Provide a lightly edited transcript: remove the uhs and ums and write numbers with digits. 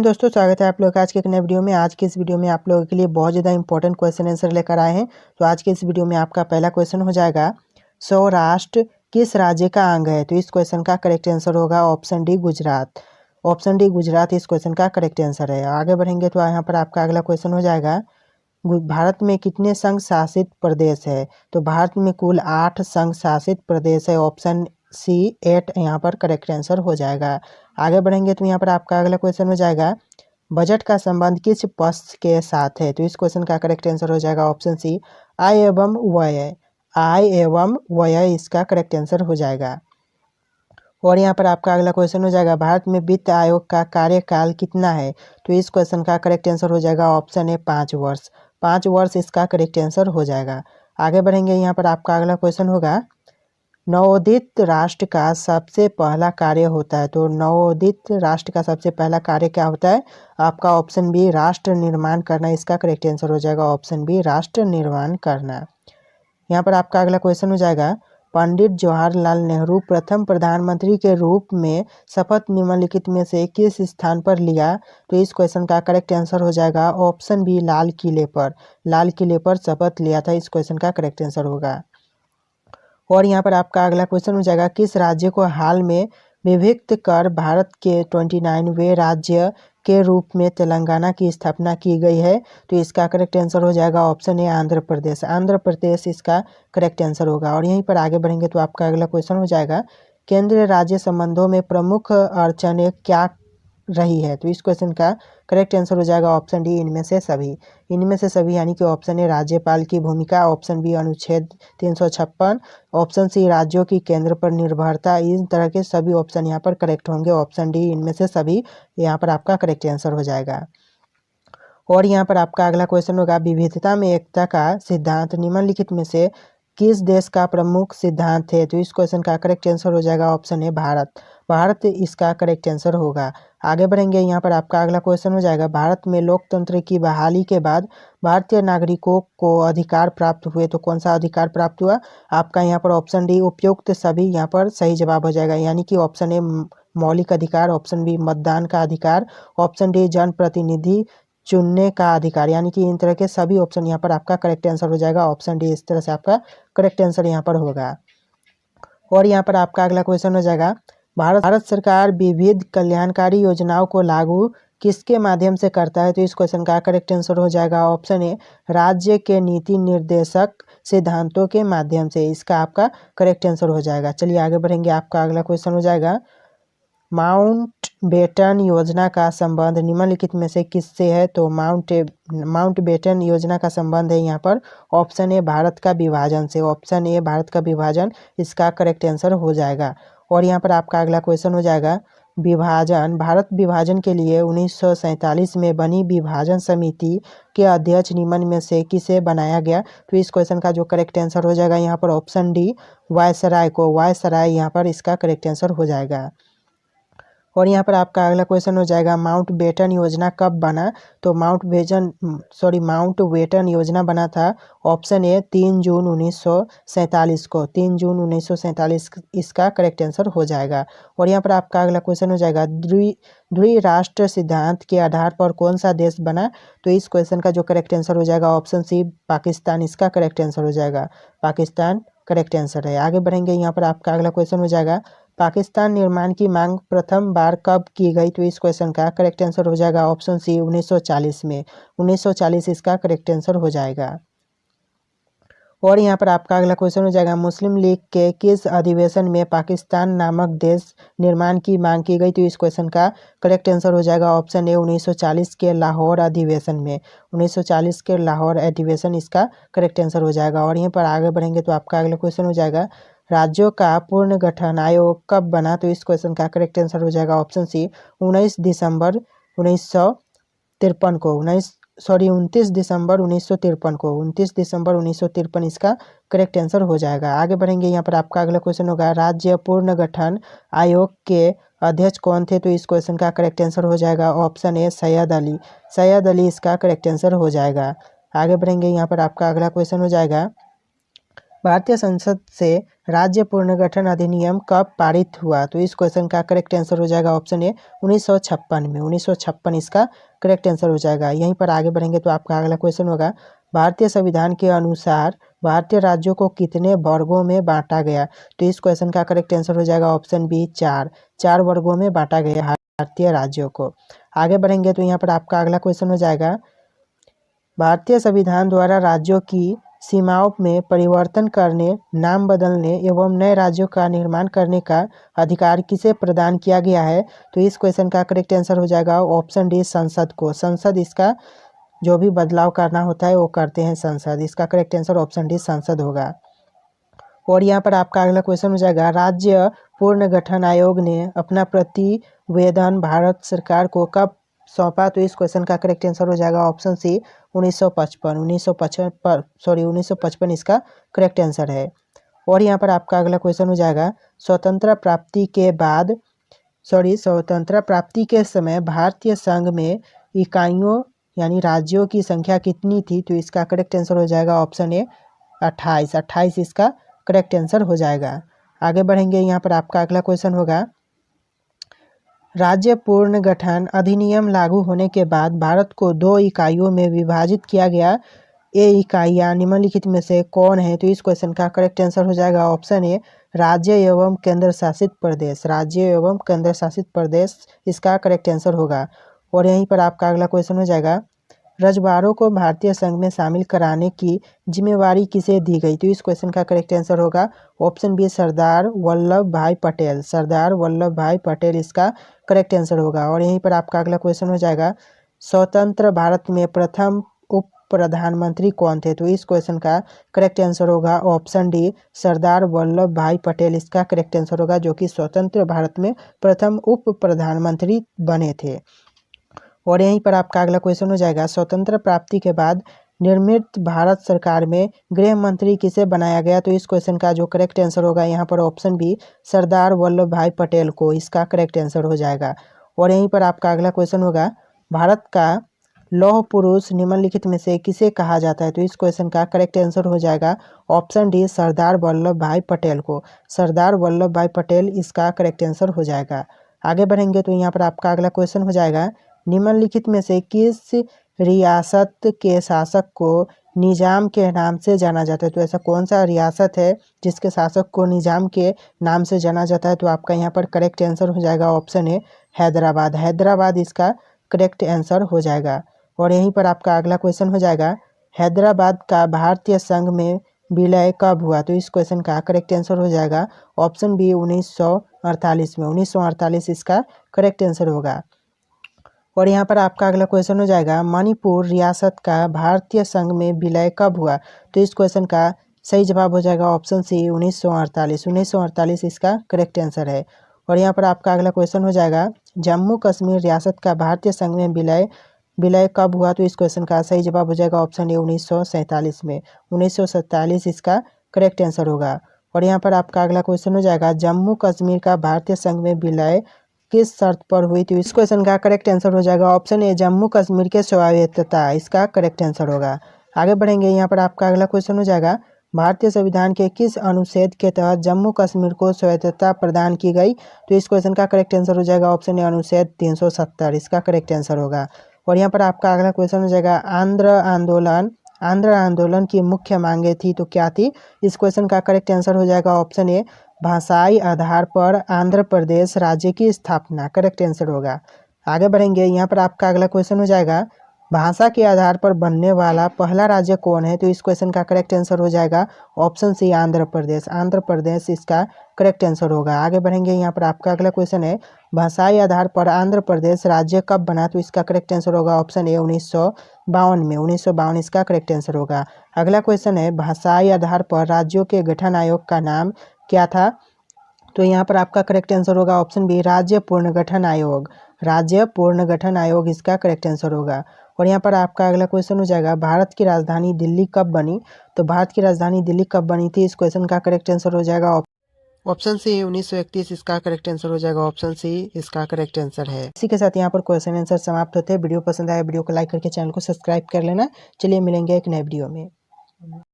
दोस्तों, स्वागत है आप लोग का आज के एक नए वीडियो में। आज के इस वीडियो में आप लोगों के लिए बहुत ज़्यादा इंपॉर्टेंट क्वेश्चन आंसर लेकर आए हैं। तो आज के इस वीडियो में आपका पहला क्वेश्चन हो जाएगा, सौराष्ट्र किस राज्य का अंग है? तो इस क्वेश्चन का करेक्ट आंसर होगा option D Gujarat. Option D Gujarat इस क्वेश्चन का करेक्ट आंसर है। आगे बढ़ेंगे तो यहाँ पर आपका अगला क्वेश्चन हो जाएगा, भारत में कितने संघ शासित प्रदेश है? तो भारत में कुल 8 संघ शासित प्रदेश है। ऑप्शन सी 8 यहाँ पर करेक्ट आंसर हो जाएगा। आगे बढ़ेंगे तो यहाँ पर आपका अगला क्वेश्चन हो जाएगा, बजट का संबंध किस पक्ष के साथ है? तो इस क्वेश्चन का करेक्ट आंसर हो जाएगा ऑप्शन सी आय एवं व्यय। आय एवं व्यय इसका करेक्ट आंसर हो जाएगा। और यहाँ पर आपका अगला क्वेश्चन हो जाएगा, भारत में वित्त आयोग का कार्यकाल कितना है? तो इस क्वेश्चन का करेक्ट आंसर हो जाएगा ऑप्शन ए 5 वर्ष। 5 वर्ष इसका करेक्ट आंसर हो जाएगा। आगे बढ़ेंगे, यहाँ पर आपका अगला क्वेश्चन होगा, नवोदित राष्ट्र का सबसे पहला कार्य होता है। तो नवोदित राष्ट्र का सबसे पहला कार्य क्या होता है? आपका ऑप्शन बी राष्ट्र निर्माण करना इसका करेक्ट आंसर हो जाएगा। ऑप्शन बी राष्ट्र निर्माण करना। यहाँ पर आपका अगला क्वेश्चन हो जाएगा, पंडित जवाहरलाल नेहरू प्रथम प्रधानमंत्री के रूप में शपथ निम्नलिखित में से किस स्थान पर लिया? तो इस क्वेश्चन का करेक्ट आंसर हो जाएगा ऑप्शन बी लाल किले पर। लाल किले पर शपथ लिया था, इस क्वेश्चन का करेक्ट आंसर होगा। और यहाँ पर आपका अगला क्वेश्चन हो जाएगा, किस राज्य को हाल में विभक्त कर भारत के 29वें राज्य के रूप में तेलंगाना की स्थापना की गई है? तो इसका करेक्ट आंसर हो जाएगा ऑप्शन ए आंध्र प्रदेश। आंध्र प्रदेश इसका करेक्ट आंसर होगा। और यहीं पर आगे बढ़ेंगे तो आपका अगला क्वेश्चन हो जाएगा, केंद्र राज्य संबंधों में प्रमुख अड़चनें क्या रही है? तो इस क्वेश्चन का करेक्ट आंसर हो जाएगा ऑप्शन डी इनमें से सभी। इनमें से सभी यानी कि ऑप्शन ए राज्यपाल की भूमिका, ऑप्शन बी अनुच्छेद 356, ऑप्शन सी राज्यों की केंद्र पर निर्भरता। इन तरह के सभी ऑप्शन यहाँ पर करेक्ट होंगे। ऑप्शन डी इनमें से सभी यहाँ पर आपका करेक्ट आंसर हो जाएगा। और यहाँ पर आपका अगला क्वेश्चन होगा, विविधता में एकता का सिद्धांत निम्नलिखित में से किस देश का प्रमुख सिद्धांत है? तो इस क्वेश्चन का करेक्ट आंसर हो जाएगा ऑप्शन ए भारत। भारत इसका करेक्ट आंसर होगा। आगे बढ़ेंगे, यहाँ पर आपका अगला क्वेश्चन हो जाएगा, भारत में लोकतंत्र की बहाली के बाद भारतीय नागरिकों को अधिकार प्राप्त हुए। तो कौन सा अधिकार प्राप्त हुआ? आपका यहाँ पर ऑप्शन डी उपयुक्त सभी यहाँ पर सही जवाब हो जाएगा, यानी कि ऑप्शन ए मौलिक अधिकार, ऑप्शन बी मतदान का अधिकार, ऑप्शन डी जनप्रतिनिधि चुनने का अधिकार, यानी कि इन तरह के सभी ऑप्शन यहाँ पर आपका करेक्ट आंसर हो जाएगा। ऑप्शन डी इस तरह से आपका करेक्ट आंसर यहाँ पर होगा। और यहाँ पर आपका अगला क्वेश्चन हो जाएगा, भारत सरकार विविध कल्याणकारी योजनाओं को लागू किसके माध्यम से करता है? तो इस क्वेश्चन का करेक्ट आंसर हो जाएगा ऑप्शन ए राज्य के नीति निर्देशक सिद्धांतों के माध्यम से। इसका आपका करेक्ट आंसर हो जाएगा। चलिए आगे बढ़ेंगे, आपका अगला क्वेश्चन हो जाएगा, माउंटबेटन योजना का संबंध निम्नलिखित में से किससे है? तो माउंटबेटन योजना का संबंध है यहाँ पर ऑप्शन ए भारत का विभाजन से। ऑप्शन ए भारत का विभाजन इसका करेक्ट आंसर हो जाएगा। और यहाँ पर आपका अगला क्वेश्चन हो जाएगा, विभाजन भारत विभाजन के लिए 1947 में बनी विभाजन समिति के अध्यक्ष निम्न में से किसे बनाया गया? तो इस क्वेश्चन का जो करेक्ट आंसर हो जाएगा यहाँ पर ऑप्शन डी वायसराय को। वायसराय यहाँ पर इसका करेक्ट आंसर हो जाएगा। और यहाँ पर आपका अगला क्वेश्चन हो जाएगा, माउंटबेटन योजना कब बना? तो माउंटबेटन योजना बना था ऑप्शन ए 3 जून 1947 को। 3 जून 1947 इसका करेक्ट आंसर हो जाएगा। और यहाँ पर आपका अगला क्वेश्चन हो जाएगा, द्विराष्ट्र सिद्धांत के आधार पर कौन सा देश बना? तो इस क्वेश्चन का जो करेक्ट आंसर हो जाएगा ऑप्शन सी पाकिस्तान इसका करेक्ट आंसर हो जाएगा। पाकिस्तान करेक्ट आंसर है। आगे बढ़ेंगे, यहाँ पर आपका अगला क्वेश्चन हो जाएगा, पाकिस्तान निर्माण की मांग प्रथम बार कब की गई? तो इस क्वेश्चन का करेक्ट आंसर हो जाएगा ऑप्शन सी 1940 में। 1940 इसका करेक्ट आंसर हो जाएगा। और यहाँ पर आपका अगला क्वेश्चन हो जाएगा, मुस्लिम लीग के किस अधिवेशन में पाकिस्तान नामक देश निर्माण की मांग की गई? तो इस क्वेश्चन का करेक्ट आंसर हो जाएगा ऑप्शन ए 1940 के लाहौर अधिवेशन में। 1940 के लाहौर अधिवेशन इसका करेक्ट आंसर हो जाएगा। और यहाँ पर आगे बढ़ेंगे तो आपका अगला क्वेश्चन हो जाएगा, राज्यों का पुनर्गठन आयोग कब बना? तो इस क्वेश्चन का करेक्ट आंसर हो जाएगा ऑप्शन सी 29 दिसंबर 1953 को। 29 दिसंबर 1953 को। 29 दिसंबर 1953 इसका करेक्ट आंसर हो जाएगा। आगे बढ़ेंगे, यहाँ पर आपका अगला क्वेश्चन होगा, राज्य पुनर्गठन आयोग के अध्यक्ष कौन थे? तो इस क्वेश्चन का करेक्ट आंसर हो जाएगा ऑप्शन ए सैयद अली। सैयद अली इसका करेक्ट आंसर हो जाएगा। आगे बढ़ेंगे, यहाँ पर आपका अगला क्वेश्चन हो जाएगा, भारतीय संसद से राज्य पुनर्गठन अधिनियम कब पारित हुआ? तो इस क्वेश्चन का करेक्ट आंसर हो जाएगा ऑप्शन ए 1956 में। 1956 इसका करेक्ट आंसर हो जाएगा। यहीं पर आगे बढ़ेंगे तो आपका अगला क्वेश्चन होगा, भारतीय संविधान के अनुसार भारतीय राज्यों को कितने वर्गों में बांटा गया? तो इस क्वेश्चन का करेक्ट आंसर हो जाएगा ऑप्शन बी 4 वर्गों में बांटा गया भारतीय राज्यों को। आगे बढ़ेंगे तो यहाँ पर आपका अगला क्वेश्चन हो जाएगा, भारतीय संविधान द्वारा राज्यों की सीमाओं में परिवर्तन करने, नाम बदलने एवं नए राज्यों का निर्माण करने का अधिकार किसे प्रदान किया गया है? तो इस क्वेश्चन का करेक्ट आंसर हो जाएगा ऑप्शन डी संसद को। संसद इसका जो भी बदलाव करना होता है वो करते हैं संसद। इसका करेक्ट आंसर ऑप्शन डी संसद होगा। और यहाँ पर आपका अगला क्वेश्चन हो जाएगा, राज्य पुनर्गठन आयोग ने अपना प्रतिवेदन भारत सरकार को कब सौंपा? तो इस क्वेश्चन का करेक्ट आंसर हो जाएगा ऑप्शन सी 1955 इसका करेक्ट आंसर है। और यहाँ पर आपका अगला क्वेश्चन हो जाएगा, स्वतंत्रता प्राप्ति के समय भारतीय संघ में इकाइयों यानी राज्यों की संख्या कितनी थी? तो इसका करेक्ट आंसर हो जाएगा ऑप्शन ए 28 इसका करेक्ट आंसर हो जाएगा। आगे बढ़ेंगे, यहाँ पर आपका अगला क्वेश्चन होगा, राज्य पुनर्गठन अधिनियम लागू होने के बाद भारत को 2 इकाइयों में विभाजित किया गया। ये इकाइयाँ निम्नलिखित में से कौन है? तो इस क्वेश्चन का करेक्ट आंसर हो जाएगा ऑप्शन ए राज्य एवं केंद्र शासित प्रदेश। राज्य एवं केंद्र शासित प्रदेश इसका करेक्ट आंसर होगा। और यहीं पर आपका अगला क्वेश्चन हो जाएगा, रजवाड़ों को भारतीय संघ में शामिल कराने की जिम्मेवारी किसे दी गई? तो इस क्वेश्चन का करेक्ट आंसर होगा ऑप्शन बी सरदार वल्लभ भाई पटेल। सरदार वल्लभ भाई पटेल इसका करेक्ट आंसर होगा। और यहीं पर आपका अगला क्वेश्चन हो जाएगा, स्वतंत्र भारत में प्रथम उप प्रधानमंत्री कौन थे? तो इस क्वेश्चन का करेक्ट आंसर होगा ऑप्शन डी सरदार वल्लभ भाई पटेल इसका करेक्ट आंसर होगा, जो कि स्वतंत्र भारत में प्रथम उप प्रधानमंत्री बने थे। और यहीं पर आपका अगला क्वेश्चन हो जाएगा, स्वतंत्र प्राप्ति के बाद निर्मित भारत सरकार में गृह मंत्री किसे बनाया गया? तो इस क्वेश्चन का जो करेक्ट आंसर होगा यहाँ पर ऑप्शन बी सरदार वल्लभ भाई पटेल को इसका करेक्ट आंसर हो जाएगा। और यहीं पर आपका अगला क्वेश्चन होगा, भारत का लौह पुरुष निम्नलिखित में से किसे कहा जाता है? तो इस क्वेश्चन का करेक्ट आंसर हो जाएगा ऑप्शन डी सरदार वल्लभ भाई पटेल को। सरदार वल्लभ भाई पटेल इसका करेक्ट आंसर हो जाएगा। आगे बढ़ेंगे तो यहाँ पर आपका अगला क्वेश्चन हो जाएगा, निम्नलिखित में से किस रियासत के शासक को निजाम के नाम से जाना जाता है? तो ऐसा कौन सा रियासत है जिसके शासक को निजाम के नाम से जाना जाता है? तो आपका यहाँ पर करेक्ट आंसर हो जाएगा ऑप्शन ए हैदराबाद। हैदराबाद इसका करेक्ट आंसर हो जाएगा। और यहीं पर आपका अगला क्वेश्चन हो जाएगा, हैदराबाद का भारतीय संघ में विलय कब हुआ? तो इस क्वेश्चन का करेक्ट आंसर हो जाएगा ऑप्शन बी 1948 में। 1948 इसका करेक्ट आंसर होगा। और यहाँ पर आपका अगला क्वेश्चन हो जाएगा, मणिपुर रियासत का भारतीय संघ में विलय कब हुआ? तो इस क्वेश्चन का सही जवाब हो जाएगा ऑप्शन सी 1948। 1948 इसका करेक्ट आंसर है। और यहाँ पर आपका अगला क्वेश्चन हो जाएगा, जम्मू कश्मीर रियासत का भारतीय संघ में विलय कब हुआ? तो इस क्वेश्चन का सही जवाब हो जाएगा ऑप्शन ए 1947 में। 1947 इसका करेक्ट आंसर होगा। और यहाँ पर आपका अगला क्वेश्चन हो जाएगा, जम्मू कश्मीर का भारतीय संघ में विलय किस शर्त पर हुई थी? इस क्वेश्चन का करेक्ट आंसर हो जाएगा ऑप्शन ए जम्मू कश्मीर के स्वायत्तता इसका करेक्ट आंसर होगा। आगे बढ़ेंगे, यहाँ पर आपका अगला क्वेश्चन हो जाएगा, भारतीय संविधान के किस अनुच्छेद के तहत जम्मू कश्मीर को स्वायत्तता प्रदान की गई? तो इस क्वेश्चन का करेक्ट आंसर हो जाएगा ऑप्शन ए अनुच्छेद 370 इसका करेक्ट आंसर होगा। और यहाँ पर आपका अगला क्वेश्चन हो जाएगा, आंध्र आंदोलन की मुख्य मांगे थी तो क्या थी? इस क्वेश्चन का करेक्ट आंसर हो जाएगा ऑप्शन ए भाषाई आधार पर आंध्र प्रदेश राज्य की स्थापना करेक्ट आंसर होगा। आगे बढ़ेंगे, यहाँ पर आपका अगला क्वेश्चन हो जाएगा, भाषा के आधार पर बनने वाला पहला राज्य कौन है? तो इस क्वेश्चन का करेक्ट आंसर हो जाएगा ऑप्शन सी आंध्र प्रदेश। आंध्र प्रदेश इसका करेक्ट आंसर होगा। आगे बढ़ेंगे, यहाँ पर आपका अगला क्वेश्चन है, भाषाई आधार पर आंध्र प्रदेश राज्य कब बना? तो इसका करेक्ट आंसर होगा ऑप्शन ए 1952 में। 1952 इसका करेक्ट आंसर होगा। अगला क्वेश्चन है, भाषाई आधार पर राज्यों के गठन आयोग का नाम क्या था? तो यहाँ पर आपका करेक्ट आंसर होगा ऑप्शन बी राज्य पुनर्गठन आयोग। राज्य पुनर्गठन आयोग इसका करेक्ट आंसर होगा। और यहाँ पर आपका अगला क्वेश्चन हो जाएगा, भारत की राजधानी दिल्ली कब बनी? तो भारत की राजधानी दिल्ली कब बनी थी? इस क्वेश्चन का करेक्ट आंसर हो जाएगा ऑप्शन सी 1931 इसका करेक्ट आंसर हो जाएगा। ऑप्शन सी इसका करेक्ट आंसर है। इसी के साथ यहाँ पर क्वेश्चन आंसर समाप्त होते हैं। वीडियो पसंद आया वीडियो को लाइक करके चैनल को सब्सक्राइब कर लेना। चलिए मिलेंगे एक नए वीडियो में।